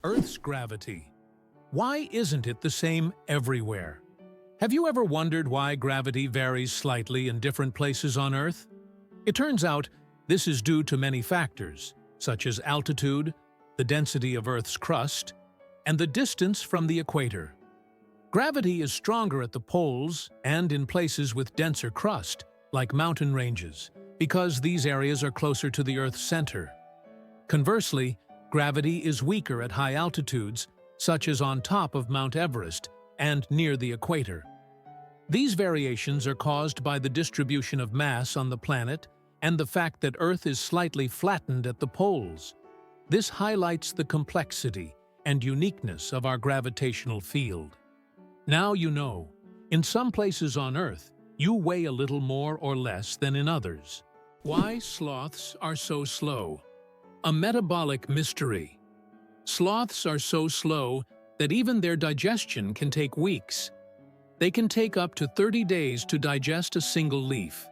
Earth's gravity. Why isn't it the same everywhere? Have you ever wondered why gravity varies slightly in different places on Earth? It turns out this is due to many factors, such as altitude, the density of Earth's crust, and the distance from the equator. Gravity is stronger at the poles and in places with denser crust, like mountain ranges, because these areas are closer to the Earth's center. Conversely, gravity is weaker at high altitudes, such as on top of Mount Everest and near the equator. These variations are caused by the distribution of mass on the planet and the fact that Earth is slightly flattened at the poles. This highlights the complexity and uniqueness of our gravitational field. Now you know, in some places on Earth, you weigh a little more or less than in others. Why sloths are so slow? A metabolic mystery. Sloths are so slow that even their digestion can take weeks. They can take up to 30 days to digest a single leaf.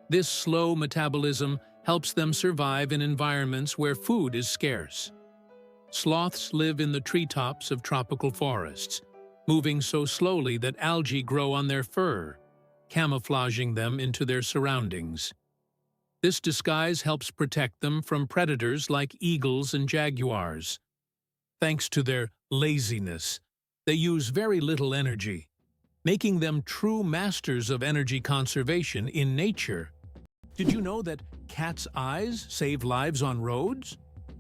This slow metabolism helps them survive in environments where food is scarce. Sloths live in the treetops of tropical forests, moving so slowly that algae grow on their fur, camouflaging them into their surroundings. This disguise helps protect them from predators like eagles and jaguars. Thanks to their laziness, they use very little energy, making them true masters of energy conservation in nature. Did you know that cats' eyes save lives on roads?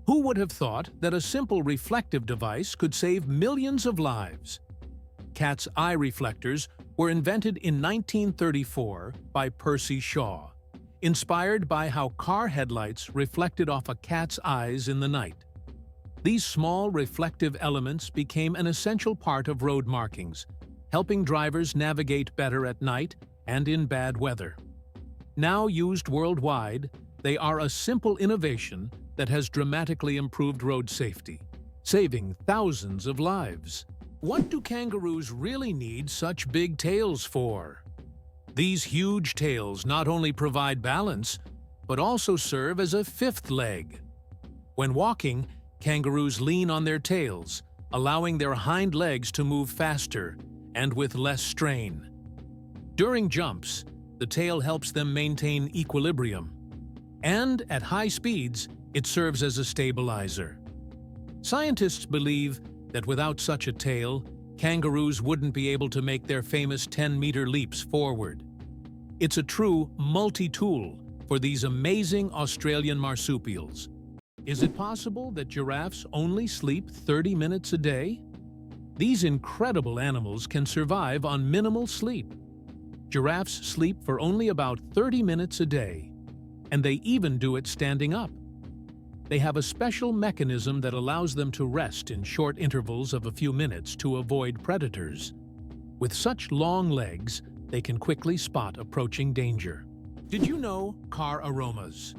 Who would have thought that a simple reflective device could save millions of lives? Cats' eye reflectors were invented in 1934 by Percy Shaw, inspired by how car headlights reflected off a cat's eyes in the night. These small reflective elements became an essential part of road markings, helping drivers navigate better at night and in bad weather. Now used worldwide, they are a simple innovation that has dramatically improved road safety, saving thousands of lives. What do kangaroos really need such big tails for? These huge tails not only provide balance, but also serve as a fifth leg. When walking, kangaroos lean on their tails, allowing their hind legs to move faster and with less strain. During jumps, the tail helps them maintain equilibrium, and at high speeds, it serves as a stabilizer. Scientists believe that without such a tail, kangaroos wouldn't be able to make their famous 10-meter leaps forward. It's a true multi-tool for these amazing Australian marsupials. Is it possible that giraffes only sleep 30 minutes a day? These incredible animals can survive on minimal sleep. Giraffes sleep for only about 30 minutes a day, and they even do it standing up. They have a special mechanism that allows them to rest in short intervals of a few minutes to avoid predators. With such long legs, they can quickly spot approaching danger. Did you know car aromas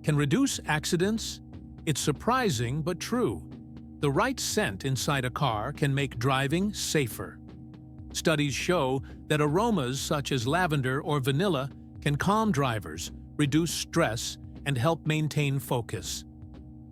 can reduce accidents? It's surprising but true. The right scent inside a car can make driving safer. Studies show that aromas such as lavender or vanilla can calm drivers, reduce stress, and help maintain focus.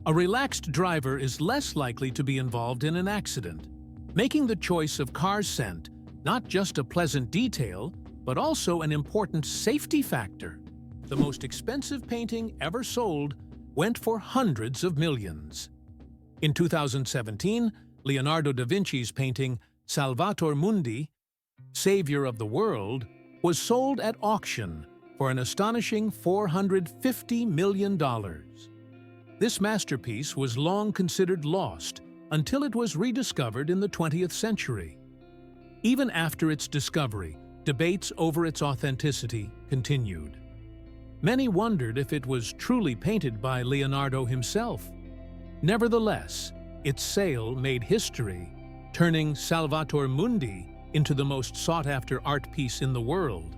A relaxed driver is less likely to be involved in an accident, making the choice of car scent not just a pleasant detail, but also an important safety factor. The most expensive painting ever sold went for hundreds of millions. In 2017, Leonardo da Vinci's painting Salvator Mundi, Savior of the World, was sold at auction for an astonishing $450 million. This masterpiece was long considered lost until it was rediscovered in the 20th century. Even after its discovery, debates over its authenticity continued. Many wondered if it was truly painted by Leonardo himself. Nevertheless, its sale made history, turning Salvator Mundi into the most sought-after art piece in the world.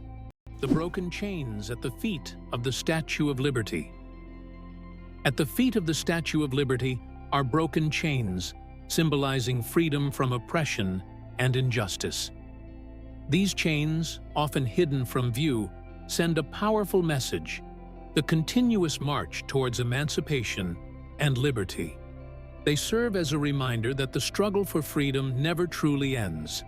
The broken chains at the feet of the Statue of Liberty. At the feet of the Statue of Liberty are broken chains, symbolizing freedom from oppression and injustice. These chains, often hidden from view, send a powerful message: the continuous march towards emancipation and liberty. They serve as a reminder that the struggle for freedom never truly ends,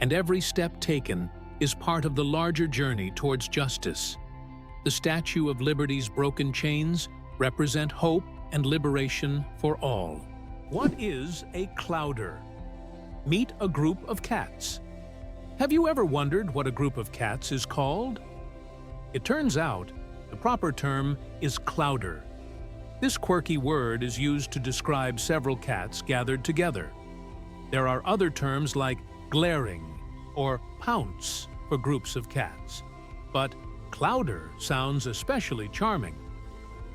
and every step taken is part of the larger journey towards justice. The Statue of Liberty's broken chains represent hope and liberation for all. What is a clowder? Meet a group of cats. Have you ever wondered what a group of cats is called? It turns out the proper term is clowder. This quirky word is used to describe several cats gathered together. There are other terms like glaring or pounce for groups of cats, but clowder sounds especially charming.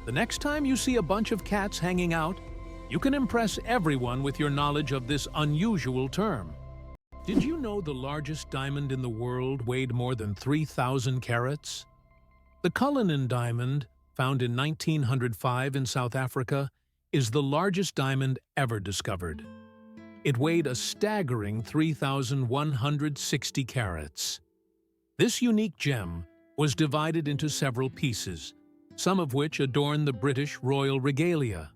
The next time you see a bunch of cats hanging out, you can impress everyone with your knowledge of this unusual term. Did you know the largest diamond in the world weighed more than 3,000 carats? The Cullinan diamond, found in 1905 in South Africa, is the largest diamond ever discovered. It weighed a staggering 3,160 carats. This unique gem was divided into several pieces, some of which adorn the British royal regalia.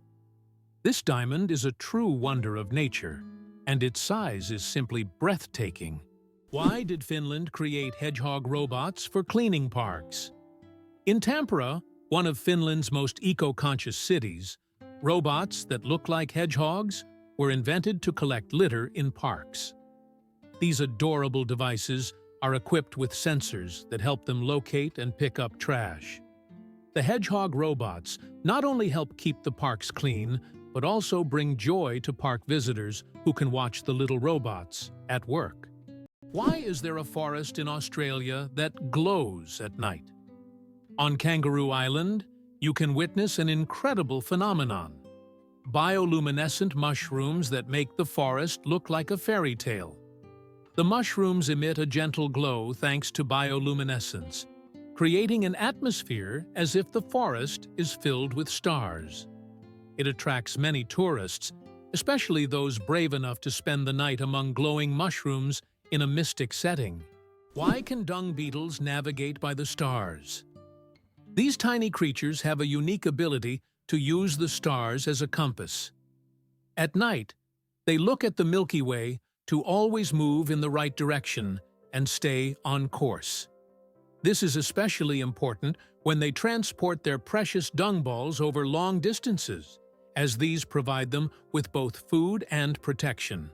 This diamond is a true wonder of nature, and its size is simply breathtaking. Why did Finland create hedgehog robots for cleaning parks? In Tampere, one of Finland's most eco-conscious cities, robots that look like hedgehogs were invented to collect litter in parks. These adorable devices are equipped with sensors that help them locate and pick up trash. The hedgehog robots not only help keep the parks clean, but also bring joy to park visitors who can watch the little robots at work. Why is there a forest in Australia that glows at night? On Kangaroo Island, you can witness an incredible phenomenon: bioluminescent mushrooms that make the forest look like a fairy tale. The mushrooms emit a gentle glow thanks to bioluminescence, creating an atmosphere as if the forest is filled with stars. It attracts many tourists, especially those brave enough to spend the night among glowing mushrooms in a mystic setting. Why can dung beetles navigate by the stars? These tiny creatures have a unique ability to use the stars as a compass. At night, they look at the Milky Way to always move in the right direction and stay on course. This is especially important when they transport their precious dung balls over long distances, as these provide them with both food and protection.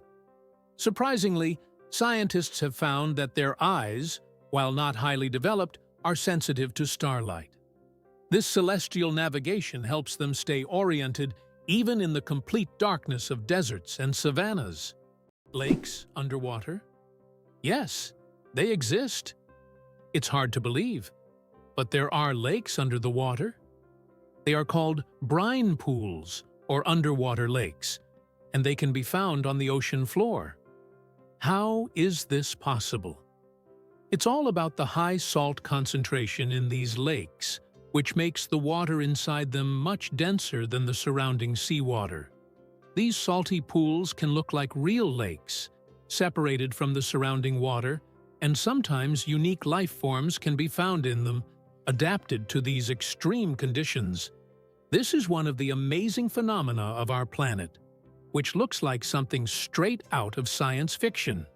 Surprisingly, scientists have found that their eyes, while not highly developed, are sensitive to starlight. This celestial navigation helps them stay oriented even in the complete darkness of deserts and savannas. Lakes underwater? Yes, they exist. It's hard to believe, but there are lakes under the water. They are called brine pools or underwater lakes, and they can be found on the ocean floor. How is this possible? It's all about the high salt concentration in these lakes, which makes the water inside them much denser than the surrounding seawater. These salty pools can look like real lakes, separated from the surrounding water, and sometimes unique life forms can be found in them, adapted to these extreme conditions. This is one of the amazing phenomena of our planet, which looks like something straight out of science fiction.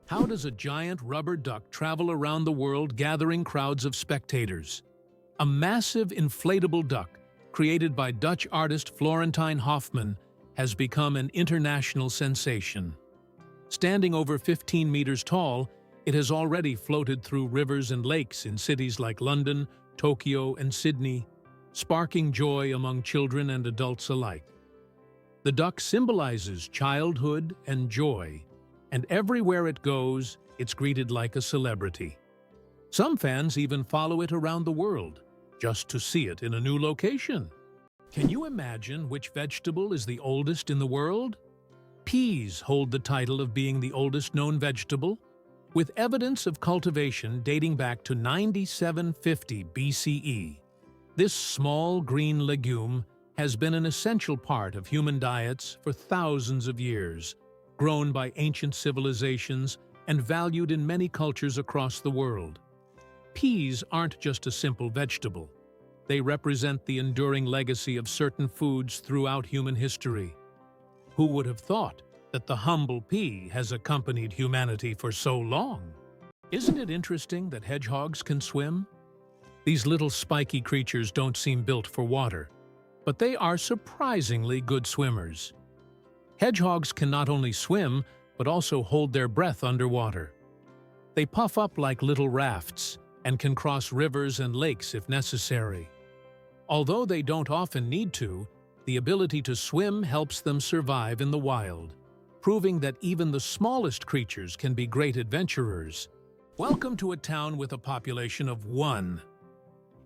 How does a giant rubber duck travel around the world gathering crowds of spectators? A massive inflatable duck, created by Dutch artist Florentijn Hofman, has become an international sensation. Standing over 15 meters tall, it has already floated through rivers and lakes in cities like London, Tokyo, and Sydney, sparking joy among children and adults alike. The duck symbolizes childhood and joy, and everywhere it goes, it's greeted like a celebrity. Some fans even follow it around the world, just to see it in a new location. Can you imagine which vegetable is the oldest in the world? Peas hold the title of being the oldest known vegetable, with evidence of cultivation dating back to 9750 BCE. This small green legume has been an essential part of human diets for thousands of years, grown by ancient civilizations and valued in many cultures across the world. Peas aren't just a simple vegetable. They represent the enduring legacy of certain foods throughout human history. Who would have thought that the humble pea has accompanied humanity for so long? Isn't it interesting that hedgehogs can swim? These little spiky creatures don't seem built for water, but they are surprisingly good swimmers. Hedgehogs can not only swim, but also hold their breath underwater. They puff up like little rafts and can cross rivers and lakes if necessary. Although they don't often need to, the ability to swim helps them survive in the wild, proving that even the smallest creatures can be great adventurers. Welcome to a town with a population of 1.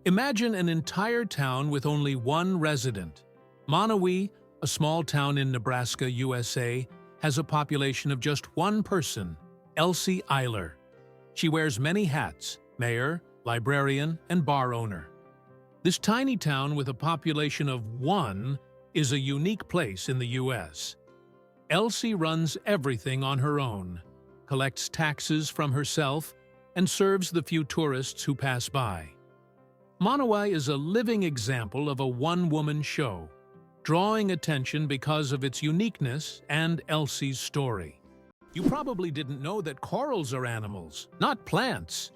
Imagine an entire town with only 1 resident. Monowi, a small town in Nebraska, USA, has a population of just 1 person, Elsie Eiler. She wears many hats: mayor, librarian, and bar owner. This tiny town with a population of 1 is a unique place in the U.S. Elsie runs everything on her own, collects taxes from herself, and serves the few tourists who pass by. Monowi is a living example of a one-woman show, drawing attention because of its uniqueness and Elsie's story. You probably didn't know that corals are animals, not plants.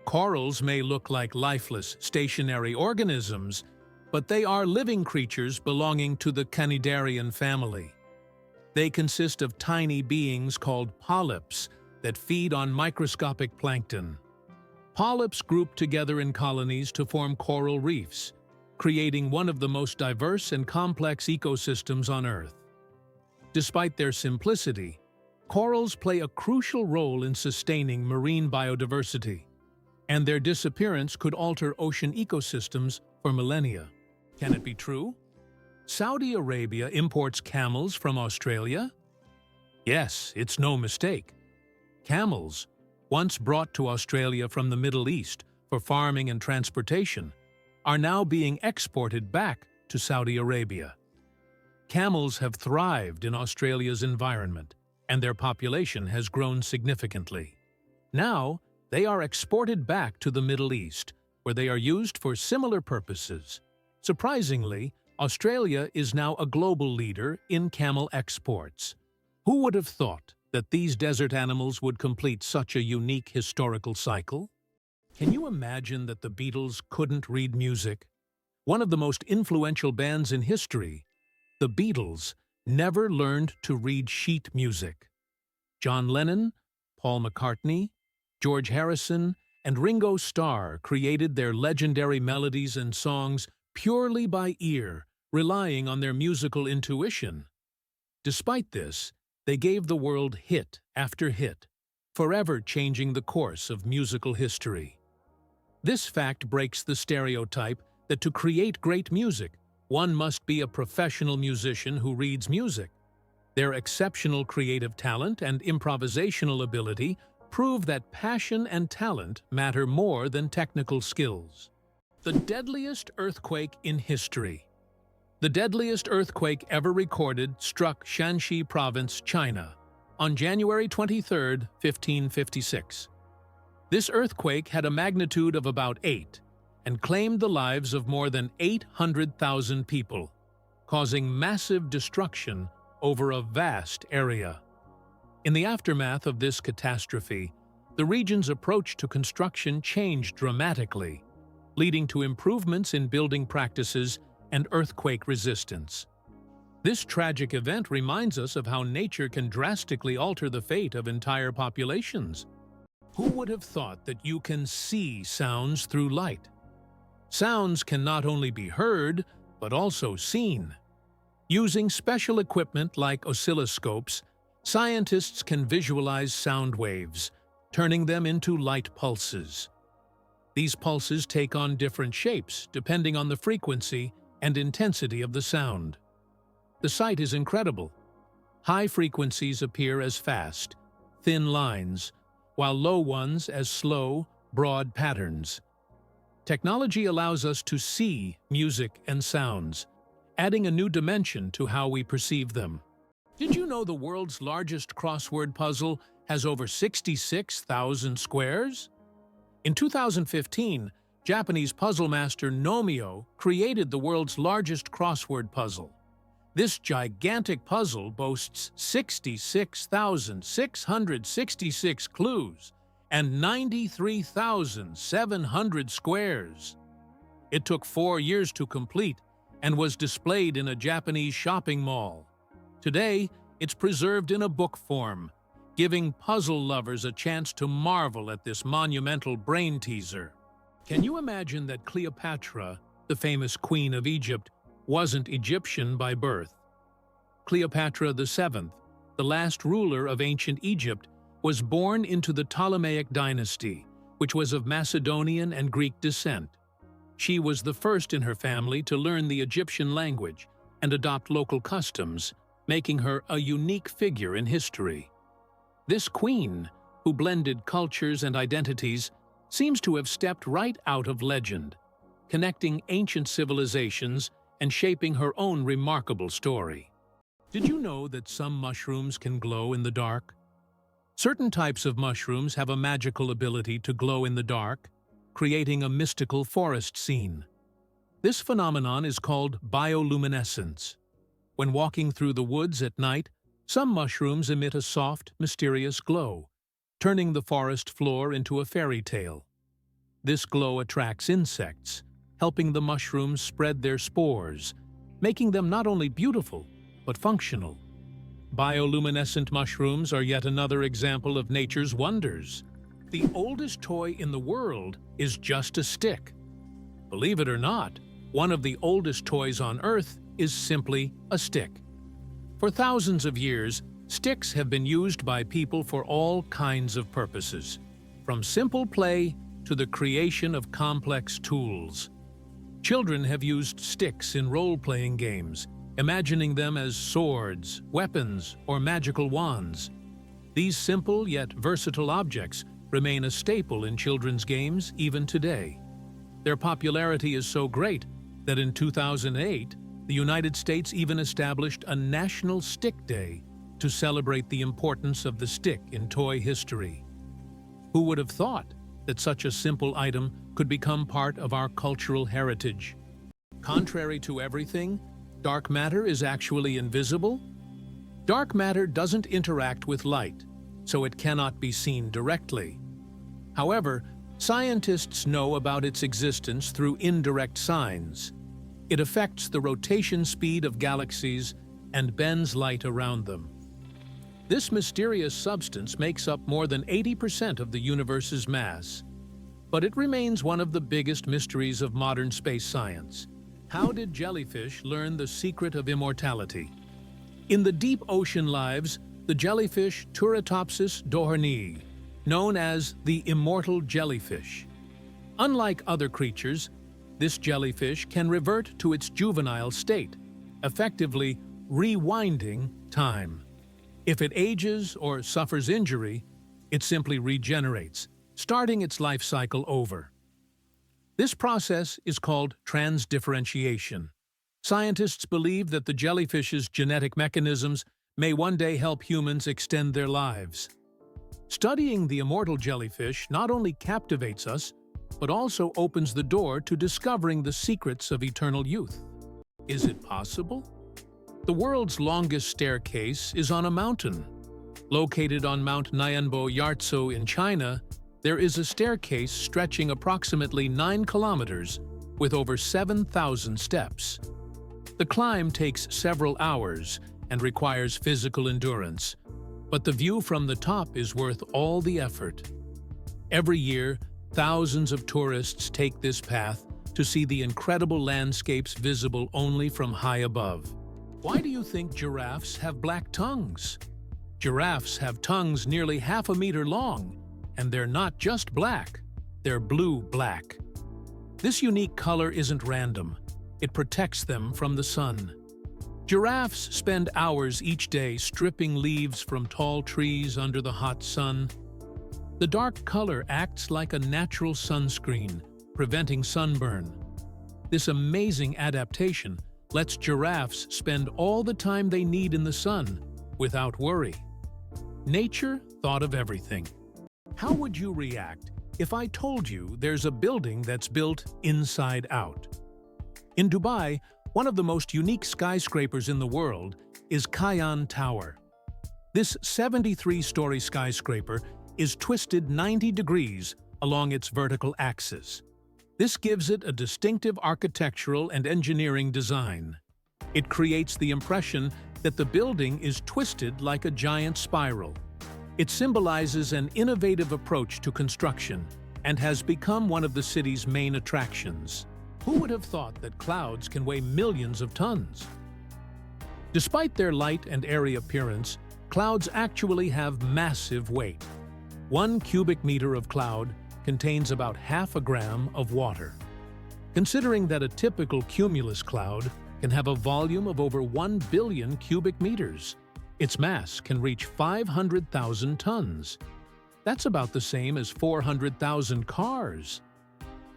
Corals may look like lifeless, stationary organisms, but they are living creatures belonging to the Cnidarian family. They consist of tiny beings called polyps that feed on microscopic plankton. Polyps group together in colonies to form coral reefs, creating one of the most diverse and complex ecosystems on Earth. Despite their simplicity, corals play a crucial role in sustaining marine biodiversity, and their disappearance could alter ocean ecosystems for millennia. Can it be true? Saudi Arabia imports camels from Australia? Yes, it's no mistake. Camels, once brought to Australia from the Middle East for farming and transportation, are now being exported back to Saudi Arabia. Camels have thrived in Australia's environment, and their population has grown significantly. Now, they are exported back to the Middle East, where they are used for similar purposes. Surprisingly, Australia is now a global leader in camel exports. Who would have thought that these desert animals would complete such a unique historical cycle? Can you imagine that the Beatles couldn't read music? One of the most influential bands in history, the Beatles, never learned to read sheet music. John Lennon, Paul McCartney, George Harrison, and Ringo Starr created their legendary melodies and songs purely by ear, relying on their musical intuition. Despite this, they gave the world hit after hit, forever changing the course of musical history. This fact breaks the stereotype that to create great music, one must be a professional musician who reads music. Their exceptional creative talent and improvisational ability prove that passion and talent matter more than technical skills. The deadliest earthquake in history. The deadliest earthquake ever recorded struck Shanxi Province, China, on January 23, 1556. This earthquake had a magnitude of about 8 and claimed the lives of more than 800,000 people, causing massive destruction over a vast area. In the aftermath of this catastrophe, the region's approach to construction changed dramatically, leading to improvements in building practices and earthquake resistance. This tragic event reminds us of how nature can drastically alter the fate of entire populations. Who would have thought that you can see sounds through light? Sounds can not only be heard, but also seen. Using special equipment like oscilloscopes, scientists can visualize sound waves, turning them into light pulses. These pulses take on different shapes depending on the frequency and intensity of the sound. The sight is incredible. High frequencies appear as fast, thin lines, while low ones as slow, broad patterns. Technology allows us to see music and sounds, adding a new dimension to how we perceive them. Did you know the world's largest crossword puzzle has over 66,000 squares? In 2015, Japanese puzzle master Nomio created the world's largest crossword puzzle. This gigantic puzzle boasts 66,666 clues and 93,700 squares. It took 4 years to complete and was displayed in a Japanese shopping mall. Today, it's preserved in a book form, giving puzzle lovers a chance to marvel at this monumental brain-teaser. Can you imagine that Cleopatra, the famous queen of Egypt, wasn't Egyptian by birth? Cleopatra VII, the last ruler of ancient Egypt, was born into the Ptolemaic dynasty, which was of Macedonian and Greek descent. She was the first in her family to learn the Egyptian language and adopt local customs, making her a unique figure in history. This queen, who blended cultures and identities, seems to have stepped right out of legend, connecting ancient civilizations and shaping her own remarkable story. Did you know that some mushrooms can glow in the dark? Certain types of mushrooms have a magical ability to glow in the dark, creating a mystical forest scene. This phenomenon is called bioluminescence. When walking through the woods at night, some mushrooms emit a soft, mysterious glow, turning the forest floor into a fairy tale. This glow attracts insects, helping the mushrooms spread their spores, making them not only beautiful, but functional. Bioluminescent mushrooms are yet another example of nature's wonders. The oldest toy in the world is just a stick. Believe it or not, one of the oldest toys on Earth is simply a stick. For thousands of years, sticks have been used by people for all kinds of purposes, from simple play to the creation of complex tools. Children have used sticks in role-playing games, imagining them as swords, weapons, or magical wands. These simple yet versatile objects remain a staple in children's games even today. Their popularity is so great that in 2008, the United States even established a National Stick Day to celebrate the importance of the stick in toy history. Who would have thought that such a simple item could become part of our cultural heritage? Contrary to everything, dark matter is actually invisible. Dark matter doesn't interact with light, so it cannot be seen directly. However, scientists know about its existence through indirect signs. It affects the rotation speed of galaxies and bends light around them. This mysterious substance makes up more than 80% of the universe's mass, but it remains one of the biggest mysteries of modern space science. How did jellyfish learn the secret of immortality? In the deep ocean lives the jellyfish Turritopsis dohrnii, known as the immortal jellyfish. Unlike other creatures, this jellyfish can revert to its juvenile state, effectively rewinding time. If it ages or suffers injury, it simply regenerates, starting its life cycle over. This process is called transdifferentiation. Scientists believe that the jellyfish's genetic mechanisms may one day help humans extend their lives. Studying the immortal jellyfish not only captivates us, but also opens the door to discovering the secrets of eternal youth. Is it possible? The world's longest staircase is on a mountain. Located on Mount Nyanbo Yartso in China, there is a staircase stretching approximately 9 kilometers with over 7,000 steps. The climb takes several hours and requires physical endurance, but the view from the top is worth all the effort. Every year, thousands of tourists take this path to see the incredible landscapes visible only from high above. Why do you think giraffes have black tongues? Giraffes have tongues nearly half a meter long, and they're not just black, they're blue-black. This unique color isn't random. It protects them from the sun. Giraffes spend hours each day stripping leaves from tall trees under the hot sun. The dark color acts like a natural sunscreen, preventing sunburn. This amazing adaptation lets giraffes spend all the time they need in the sun without worry. Nature thought of everything. How would you react if I told you there's a building that's built inside out? In Dubai, One of the most unique skyscrapers in the world is Kayan Tower. This 73-story skyscraper is twisted 90 degrees along its vertical axis. This gives it a distinctive architectural and engineering design. It creates the impression that the building is twisted like a giant spiral. It symbolizes an innovative approach to construction and has become one of the city's main attractions. Who would have thought that clouds can weigh millions of tons? Despite their light and airy appearance, clouds actually have massive weight. 1 cubic meter of cloud contains about half a gram of water. Considering that a typical cumulus cloud can have a volume of over 1 billion cubic meters, its mass can reach 500,000 tons. That's about the same as 400,000 cars.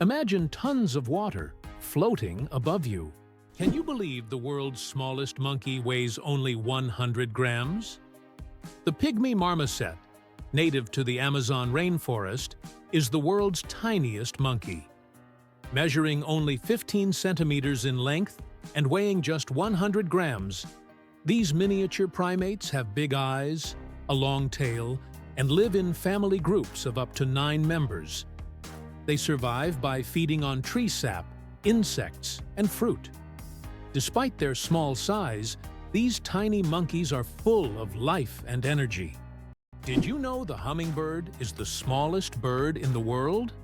Imagine tons of water floating above you. Can you believe the world's smallest monkey weighs only 100 grams? The pygmy marmoset, native to the Amazon rainforest, is the world's tiniest monkey. Measuring only 15 centimeters in length and weighing just 100 grams, these miniature primates have big eyes, a long tail, and live in family groups of up to 9 members. They survive by feeding on tree sap, insects, and fruit. Despite their small size, these tiny monkeys are full of life and energy. Did you know the hummingbird is the smallest bird in the world?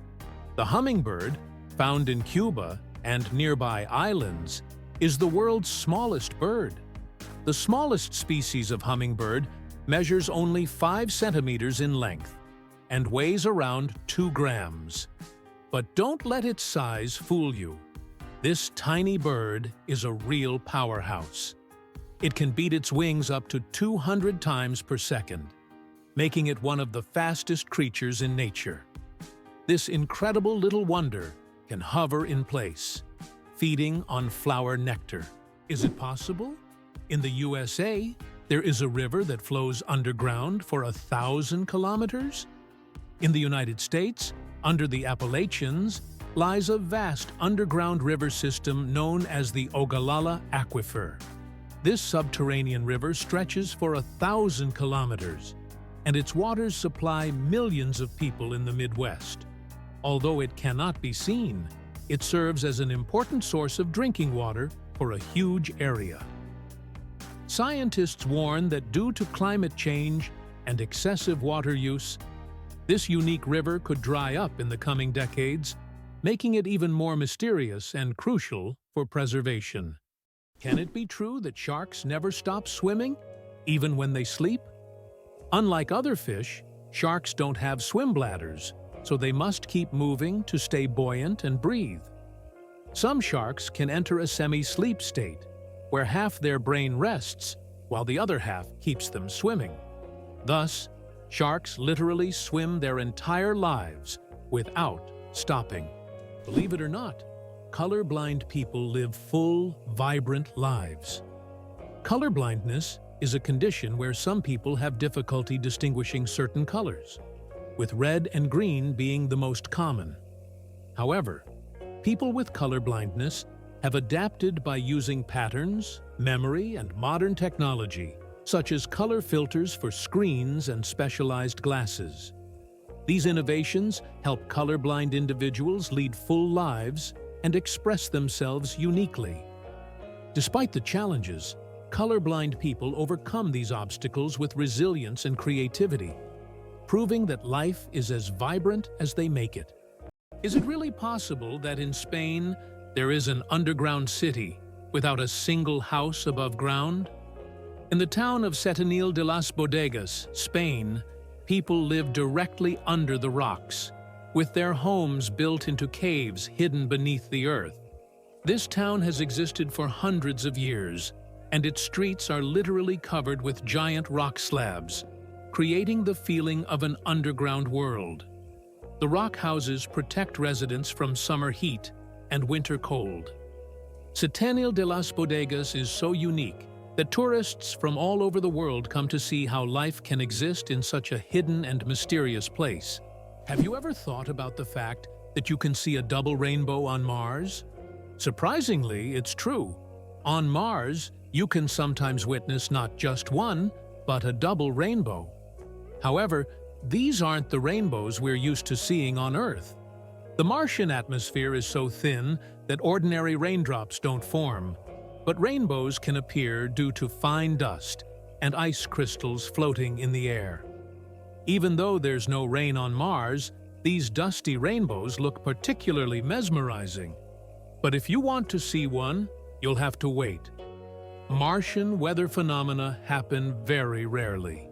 The hummingbird, found in Cuba and nearby islands, is the world's smallest bird. The smallest species of hummingbird measures only 5 centimeters in length and weighs around 2 grams. But don't let its size fool you. This tiny bird is a real powerhouse. It can beat its wings up to 200 times per second, making it one of the fastest creatures in nature. This incredible little wonder can hover in place, feeding on flower nectar. Is it possible? In the USA, there is a river that flows underground for 1,000 kilometers. In the United States, under the Appalachians, lies a vast underground river system known as the Ogallala Aquifer. This subterranean river stretches for 1,000 kilometers, and its waters supply millions of people in the Midwest. Although it cannot be seen, it serves as an important source of drinking water for a huge area. Scientists warn that due to climate change and excessive water use, this unique river could dry up in the coming decades, making it even more mysterious and crucial for preservation. Can it be true that sharks never stop swimming, even when they sleep? Unlike other fish, sharks don't have swim bladders, so they must keep moving to stay buoyant and breathe. Some sharks can enter a semi-sleep state, where half their brain rests while the other half keeps them swimming. Thus, sharks literally swim their entire lives without stopping. Believe it or not, colorblind people live full, vibrant lives. Colorblindness is a condition where some people have difficulty distinguishing certain colors, with red and green being the most common. However, people with colorblindness have adapted by using patterns, memory, and modern technology, such as color filters for screens and specialized glasses. These innovations help colorblind individuals lead full lives and express themselves uniquely. Despite the challenges, colorblind people overcome these obstacles with resilience and creativity, proving that life is as vibrant as they make it. Is it really possible that in Spain there is an underground city without a single house above ground? In the town of Setenil de las Bodegas, Spain, people live directly under the rocks, with their homes built into caves hidden beneath the earth. This town has existed for hundreds of years, and its streets are literally covered with giant rock slabs, creating the feeling of an underground world. The rock houses protect residents from summer heat and winter cold. Setenil de las Bodegas is so unique that tourists from all over the world come to see how life can exist in such a hidden and mysterious place. Have you ever thought about the fact that you can see a double rainbow on Mars? Surprisingly, it's true. On Mars, you can sometimes witness not just one, but a double rainbow. However, these aren't the rainbows we're used to seeing on Earth. The Martian atmosphere is so thin that ordinary raindrops don't form, but rainbows can appear due to fine dust and ice crystals floating in the air. Even though there's no rain on Mars, these dusty rainbows look particularly mesmerizing. But if you want to see one, you'll have to wait. Martian weather phenomena happen very rarely.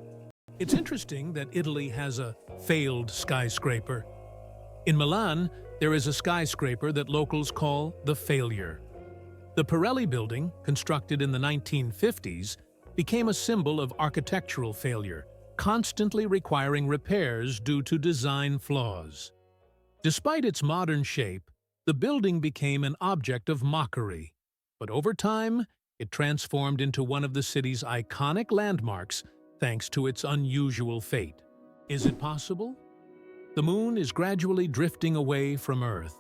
It's interesting that Italy has a failed skyscraper. In Milan, there is a skyscraper that locals call the Failure. The Pirelli building, constructed in the 1950s, became a symbol of architectural failure, constantly requiring repairs due to design flaws. Despite its modern shape, the building became an object of mockery. But over time, it transformed into one of the city's iconic landmarks thanks to its unusual fate. Is it possible? The moon is gradually drifting away from Earth.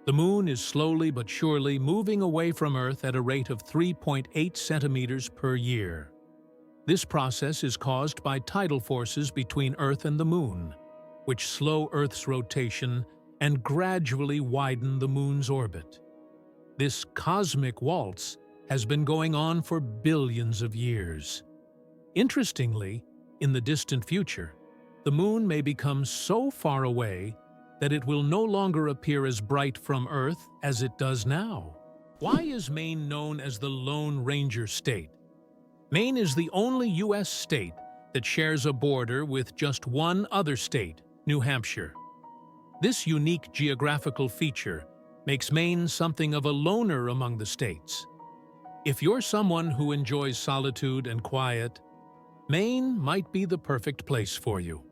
The moon is slowly but surely moving away from Earth at a rate of 3.8 centimeters per year. This process is caused by tidal forces between Earth and the moon, which slow Earth's rotation and gradually widen the moon's orbit. This cosmic waltz has been going on for billions of years. Interestingly, in the distant future, the moon may become so far away that it will no longer appear as bright from Earth as it does now. Why is Maine known as the Lone Ranger State? Maine is the only U.S. state that shares a border with just one other state, New Hampshire. This unique geographical feature makes Maine something of a loner among the states. If you're someone who enjoys solitude and quiet, Maine might be the perfect place for you.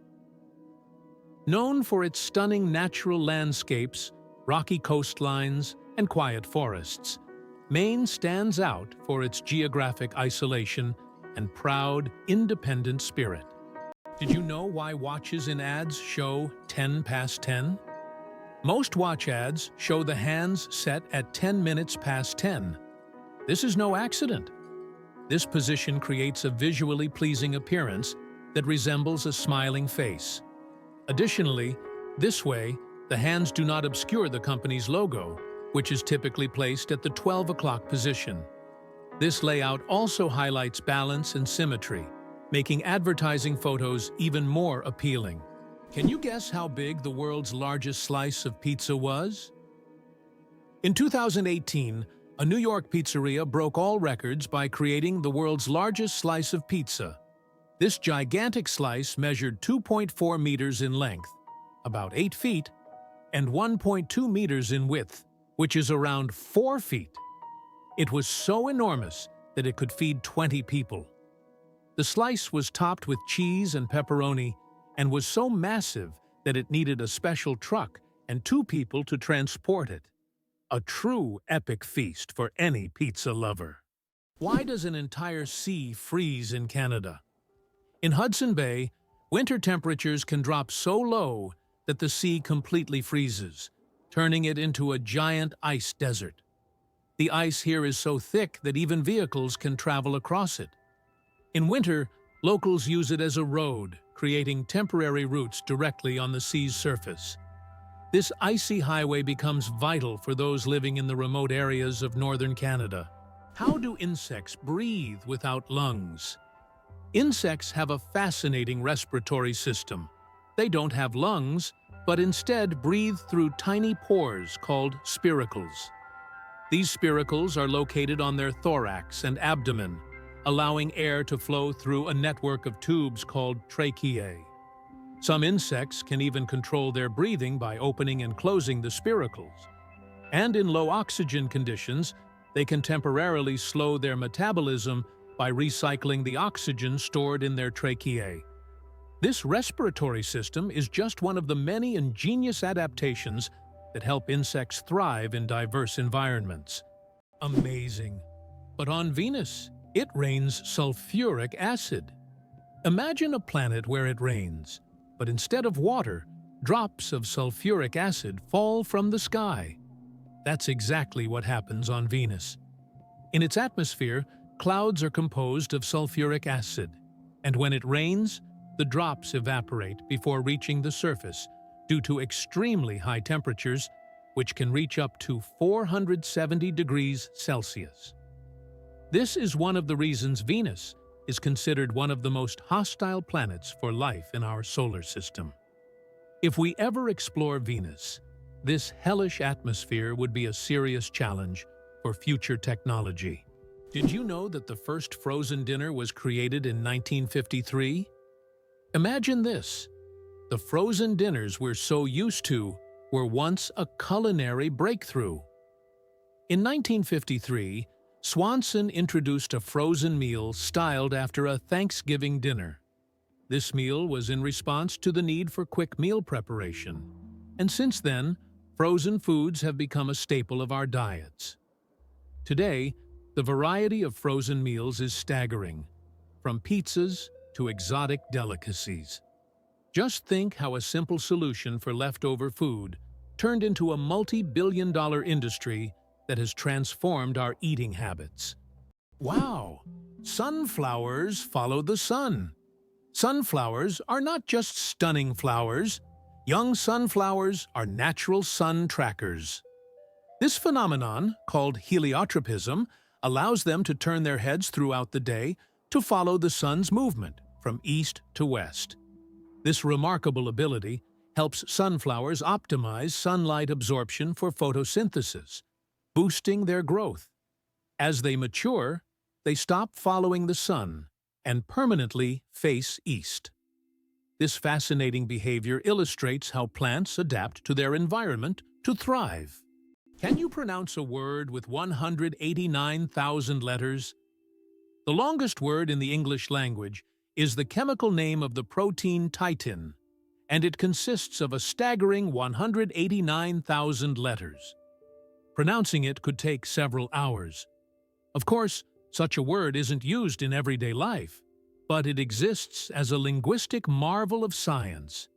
Known for its stunning natural landscapes, rocky coastlines, and quiet forests, Maine stands out for its geographic isolation and proud, independent spirit. Did you know why watches in ads show 10 past 10? Most watch ads show the hands set at 10 minutes past 10. This is no accident. This position creates a visually pleasing appearance that resembles a smiling face. Additionally, this way, the hands do not obscure the company's logo, which is typically placed at the 12 o'clock position. This layout also highlights balance and symmetry, making advertising photos even more appealing. Can you guess how big the world's largest slice of pizza was? In 2018, a New York pizzeria broke all records by creating the world's largest slice of pizza. This gigantic slice measured 2.4 meters in length, about 8 feet, and 1.2 meters in width, which is around 4 feet. It was so enormous that it could feed 20 people. The slice was topped with cheese and pepperoni and was so massive that it needed a special truck and 2 people to transport it. A true epic feast for any pizza lover. Why does an entire sea freeze in Canada? In Hudson Bay, winter temperatures can drop so low that the sea completely freezes, turning it into a giant ice desert. The ice here is so thick that even vehicles can travel across it. In winter, locals use it as a road, creating temporary routes directly on the sea's surface. This icy highway becomes vital for those living in the remote areas of northern Canada. How do insects breathe without lungs? Insects have a fascinating respiratory system. They don't have lungs, but instead breathe through tiny pores called spiracles. These spiracles are located on their thorax and abdomen, allowing air to flow through a network of tubes called tracheae. Some insects can even control their breathing by opening and closing the spiracles. And in low oxygen conditions, they can temporarily slow their metabolism by recycling the oxygen stored in their tracheae. This respiratory system is just one of the many ingenious adaptations that help insects thrive in diverse environments. Amazing. But on Venus, it rains sulfuric acid. Imagine a planet where it rains, but instead of water, drops of sulfuric acid fall from the sky. That's exactly what happens on Venus. In its atmosphere, clouds are composed of sulfuric acid, and when it rains, the drops evaporate before reaching the surface due to extremely high temperatures, which can reach up to 470 degrees Celsius. This is one of the reasons Venus is considered one of the most hostile planets for life in our solar system. If we ever explore Venus, this hellish atmosphere would be a serious challenge for future technology. Did you know that the first frozen dinner was created in 1953? Imagine this. The frozen dinners we're so used to were once a culinary breakthrough. In 1953, Swanson introduced a frozen meal styled after a Thanksgiving dinner. This meal was in response to the need for quick meal preparation, and since then, frozen foods have become a staple of our diets. Today, the variety of frozen meals is staggering, from pizzas to exotic delicacies. Just think how a simple solution for leftover food turned into a multi-billion-dollar industry that has transformed our eating habits. Wow! Sunflowers follow the sun. Sunflowers are not just stunning flowers. Young sunflowers are natural sun trackers. This phenomenon, called heliotropism, allows them to turn their heads throughout the day to follow the sun's movement from east to west. This remarkable ability helps sunflowers optimize sunlight absorption for photosynthesis, boosting their growth. As they mature, they stop following the sun and permanently face east. This fascinating behavior illustrates how plants adapt to their environment to thrive. Can you pronounce a word with 189,000 letters? The longest word in the English language is the chemical name of the protein titin, and it consists of a staggering 189,000 letters. Pronouncing it could take several hours. Of course, such a word isn't used in everyday life, but it exists as a linguistic marvel of science.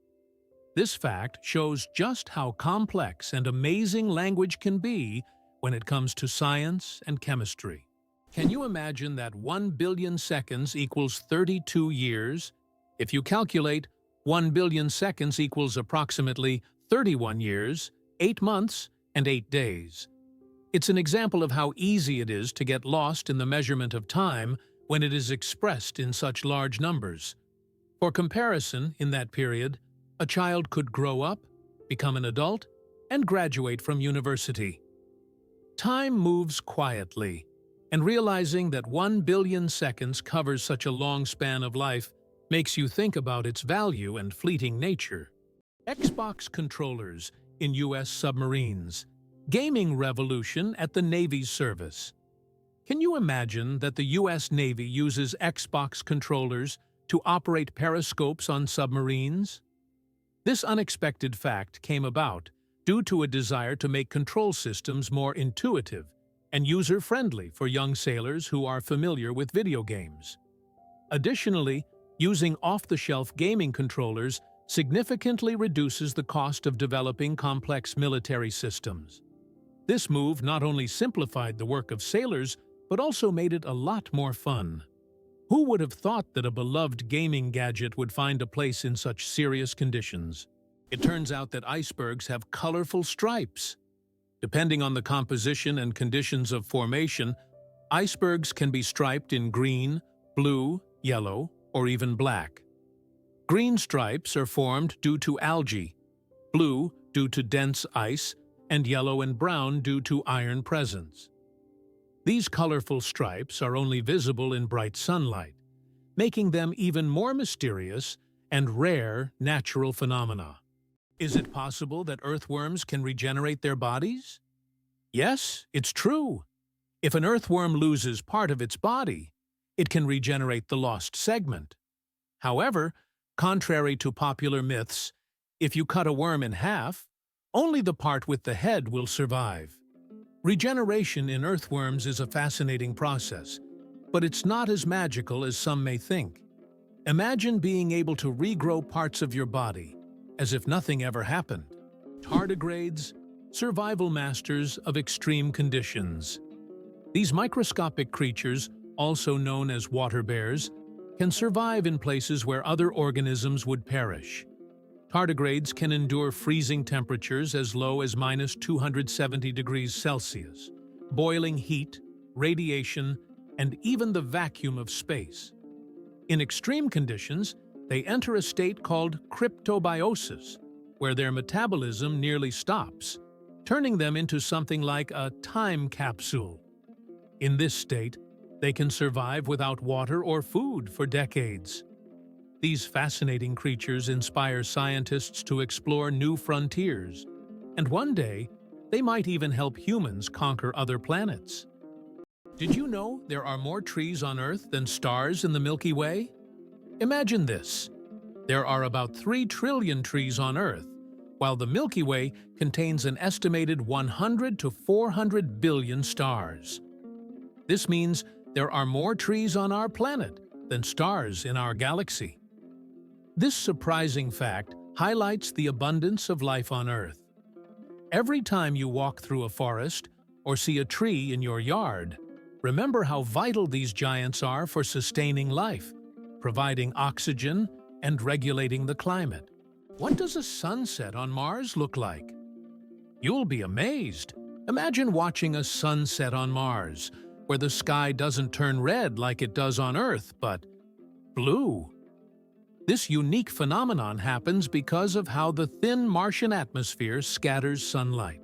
This fact shows just how complex and amazing language can be when it comes to science and chemistry. Can you imagine that 1 billion seconds equals 32 years? If you calculate 1 billion seconds equals approximately 31 years, 8 months, and 8 days. It's an example of how easy it is to get lost in the measurement of time when it is expressed in such large numbers. For comparison, in that period, a child could grow up, become an adult, and graduate from university. Time moves quietly, and realizing that 1 billion seconds covers such a long span of life makes you think about its value and fleeting nature. Xbox controllers in U.S. submarines. Gaming revolution at the Navy's service. Can you imagine that the U.S. Navy uses Xbox controllers to operate periscopes on submarines? This unexpected fact came about due to a desire to make control systems more intuitive and user-friendly for young sailors who are familiar with video games. Additionally, using off-the-shelf gaming controllers significantly reduces the cost of developing complex military systems. This move not only simplified the work of sailors, but also made it a lot more fun. Who would have thought that a beloved gaming gadget would find a place in such serious conditions? It turns out that icebergs have colorful stripes. Depending on the composition and conditions of formation, icebergs can be striped in green, blue, yellow, or even black. Green stripes are formed due to algae, blue due to dense ice, and yellow and brown due to iron presence. These colorful stripes are only visible in bright sunlight, making them even more mysterious and rare natural phenomena. Is it possible that earthworms can regenerate their bodies? Yes, it's true. If an earthworm loses part of its body, it can regenerate the lost segment. However, contrary to popular myths, if you cut a worm in half, only the part with the head will survive. Regeneration in earthworms is a fascinating process, but it's not as magical as some may think. Imagine being able to regrow parts of your body, as if nothing ever happened. Tardigrades, survival masters of extreme conditions. These microscopic creatures, also known as water bears, can survive in places where other organisms would perish. Tardigrades can endure freezing temperatures as low as -270 degrees Celsius, boiling heat, radiation, and even the vacuum of space. In extreme conditions, they enter a state called cryptobiosis, where their metabolism nearly stops, turning them into something like a time capsule. In this state, they can survive without water or food for decades. These fascinating creatures inspire scientists to explore new frontiers, and one day, they might even help humans conquer other planets. Did you know there are more trees on Earth than stars in the Milky Way? Imagine this. There are about 3 trillion trees on Earth, while the Milky Way contains an estimated 100 to 400 billion stars. This means there are more trees on our planet than stars in our galaxy. This surprising fact highlights the abundance of life on Earth. Every time you walk through a forest or see a tree in your yard, remember how vital these giants are for sustaining life, providing oxygen, and regulating the climate. What does a sunset on Mars look like? You'll be amazed. Imagine watching a sunset on Mars, where the sky doesn't turn red like it does on Earth, but blue. This unique phenomenon happens because of how the thin Martian atmosphere scatters sunlight.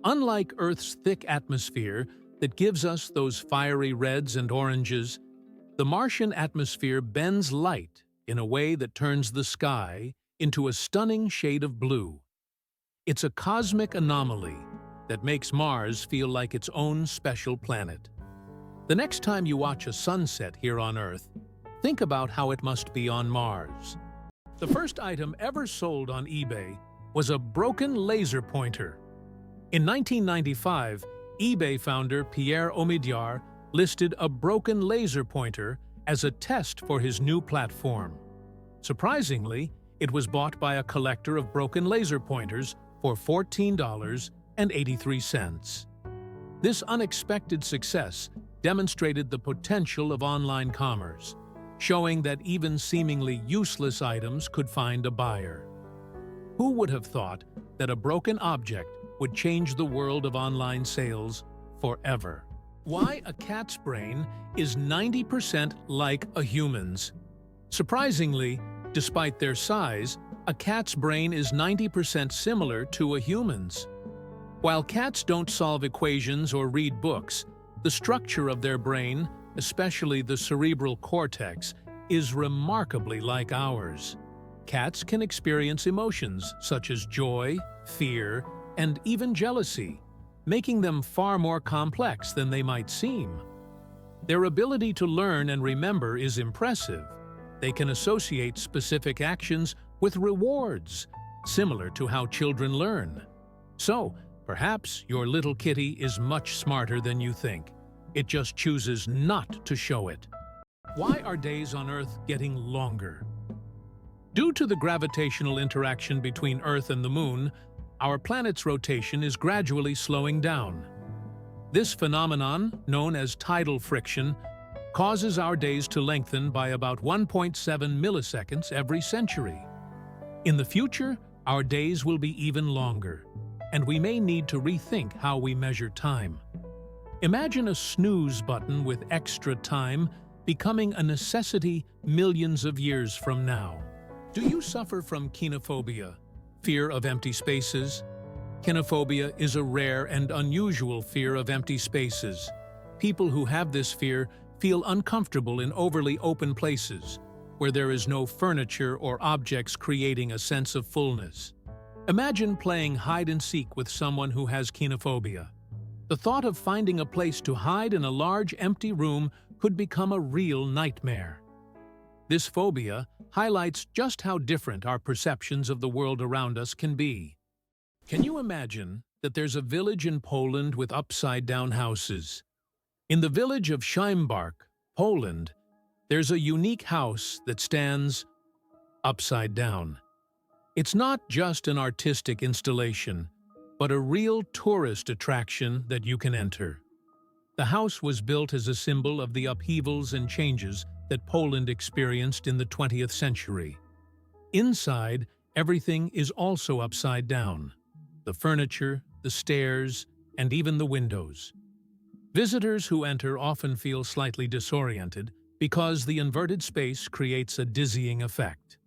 Unlike Earth's thick atmosphere that gives us those fiery reds and oranges, the Martian atmosphere bends light in a way that turns the sky into a stunning shade of blue. It's a cosmic anomaly that makes Mars feel like its own special planet. The next time you watch a sunset here on Earth, think about how it must be on Mars. The first item ever sold on eBay was a broken laser pointer. In 1995, eBay founder Pierre Omidyar listed a broken laser pointer as a test for his new platform. Surprisingly, it was bought by a collector of broken laser pointers for $14.83. This unexpected success demonstrated the potential of online commerce, showing that even seemingly useless items could find a buyer. Who would have thought that a broken object would change the world of online sales forever? Why a cat's brain is 90% like a human's. Surprisingly, despite their size, a cat's brain is 90% similar to a human's. While cats don't solve equations or read books, the structure of their brain, especially the cerebral cortex, is remarkably like ours. Cats can experience emotions such as joy, fear, and even jealousy, making them far more complex than they might seem. Their ability to learn and remember is impressive. They can associate specific actions with rewards, similar to how children learn. So, perhaps your little kitty is much smarter than you think. It just chooses not to show it. Why are days on Earth getting longer? Due to the gravitational interaction between Earth and the Moon, our planet's rotation is gradually slowing down. This phenomenon, known as tidal friction, causes our days to lengthen by about 1.7 milliseconds every century. In the future, our days will be even longer, and we may need to rethink how we measure time. Imagine a snooze button with extra time becoming a necessity millions of years from now. Do you suffer from kenophobia, fear of empty spaces? Kenophobia is a rare and unusual fear of empty spaces. People who have this fear feel uncomfortable in overly open places, where there is no furniture or objects creating a sense of fullness. Imagine playing hide-and-seek with someone who has kenophobia. The thought of finding a place to hide in a large empty room could become a real nightmare. This phobia highlights just how different our perceptions of the world around us can be. Can you imagine that there's a village in Poland with upside-down houses? In the village of Szymbark, Poland, there's a unique house that stands upside down. It's not just an artistic installation, but a real tourist attraction that you can enter. The house was built as a symbol of the upheavals and changes that Poland experienced in the 20th century. Inside, everything is also upside down. The furniture, the stairs, and even the windows. Visitors who enter often feel slightly disoriented because the inverted space creates a dizzying effect.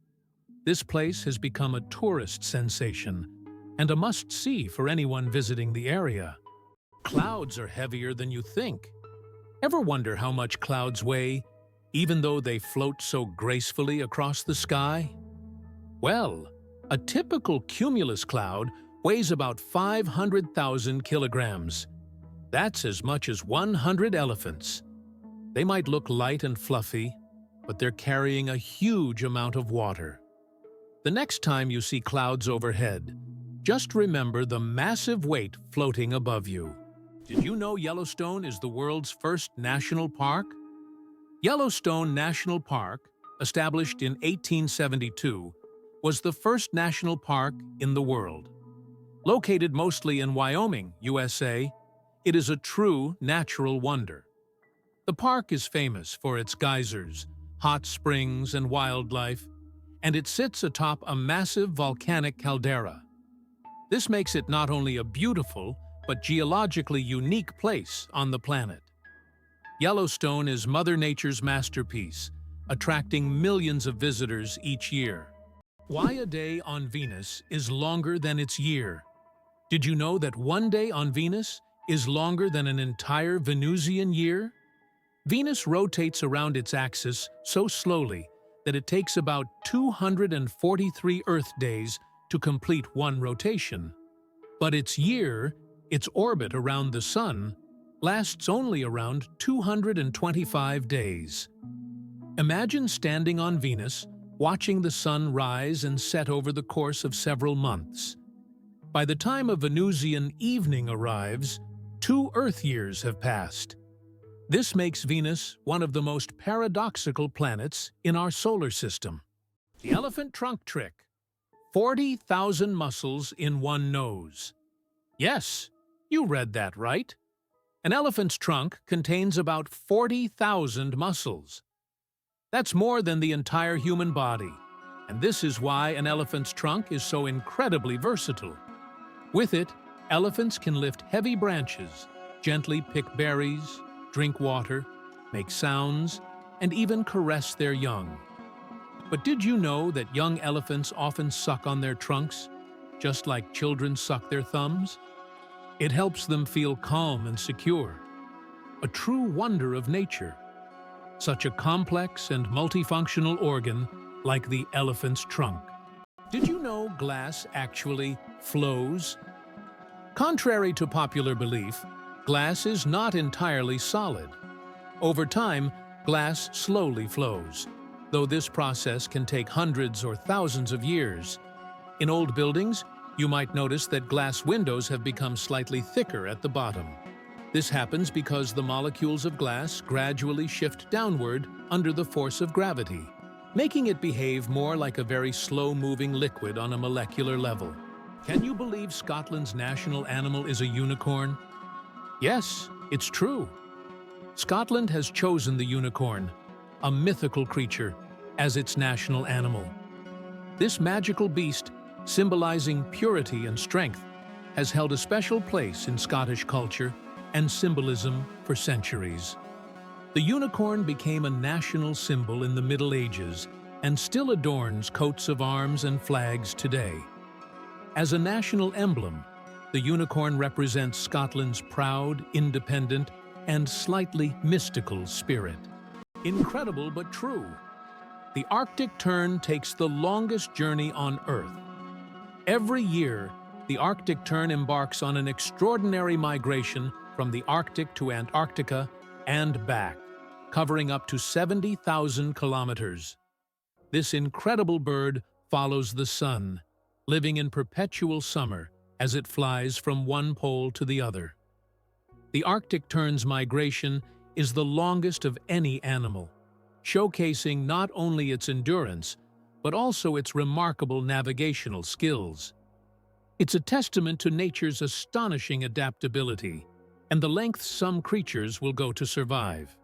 This place has become a tourist sensation and a must-see for anyone visiting the area. Clouds are heavier than you think. Ever wonder how much clouds weigh, even though they float so gracefully across the sky? Well, a typical cumulus cloud weighs about 500,000 kilograms. That's as much as 100 elephants. They might look light and fluffy, but they're carrying a huge amount of water. The next time you see clouds overhead, just remember the massive weight floating above you. Did you know Yellowstone is the world's first national park? Yellowstone National Park, established in 1872, was the first national park in the world. Located mostly in Wyoming, USA, it is a true natural wonder. The park is famous for its geysers, hot springs, and wildlife, and it sits atop a massive volcanic caldera. This makes it not only a beautiful, but geologically unique place on the planet. Yellowstone is Mother Nature's masterpiece, attracting millions of visitors each year. Why a day on Venus is longer than its year? Did you know that one day on Venus is longer than an entire Venusian year? Venus rotates around its axis so slowly that it takes about 243 Earth days to complete one rotation. But its year, its orbit around the Sun, lasts only around 225 days. Imagine standing on Venus, watching the Sun rise and set over the course of several months. By the time a Venusian evening arrives, 2 Earth years have passed. This makes Venus one of the most paradoxical planets in our solar system. The elephant trunk trick. 40,000 muscles in one nose. Yes, you read that right. An elephant's trunk contains about 40,000 muscles. That's more than the entire human body, and this is why an elephant's trunk is so incredibly versatile. With it, elephants can lift heavy branches, gently pick berries, drink water, make sounds, and even caress their young. But did you know that young elephants often suck on their trunks, just like children suck their thumbs? It helps them feel calm and secure. A true wonder of nature. Such a complex and multifunctional organ like the elephant's trunk. Did you know glass actually flows? Contrary to popular belief, glass is not entirely solid. Over time, glass slowly flows, though this process can take hundreds or thousands of years. In old buildings, you might notice that glass windows have become slightly thicker at the bottom. This happens because the molecules of glass gradually shift downward under the force of gravity, making it behave more like a very slow-moving liquid on a molecular level. Can you believe Scotland's national animal is a unicorn? Yes, it's true. Scotland has chosen the unicorn, a mythical creature, as its national animal. This magical beast, symbolizing purity and strength, has held a special place in Scottish culture and symbolism for centuries. The unicorn became a national symbol in the Middle Ages and still adorns coats of arms and flags today. As a national emblem, the unicorn represents Scotland's proud, independent, and slightly mystical spirit. Incredible but true. The Arctic tern takes the longest journey on Earth. Every year, the Arctic tern embarks on an extraordinary migration from the Arctic to Antarctica and back, covering up to 70,000 kilometers. This incredible bird follows the sun, living in perpetual summer as it flies from one pole to the other. The Arctic tern's migration is the longest of any animal, showcasing not only its endurance, but also its remarkable navigational skills. It's a testament to nature's astonishing adaptability, and the lengths some creatures will go to survive.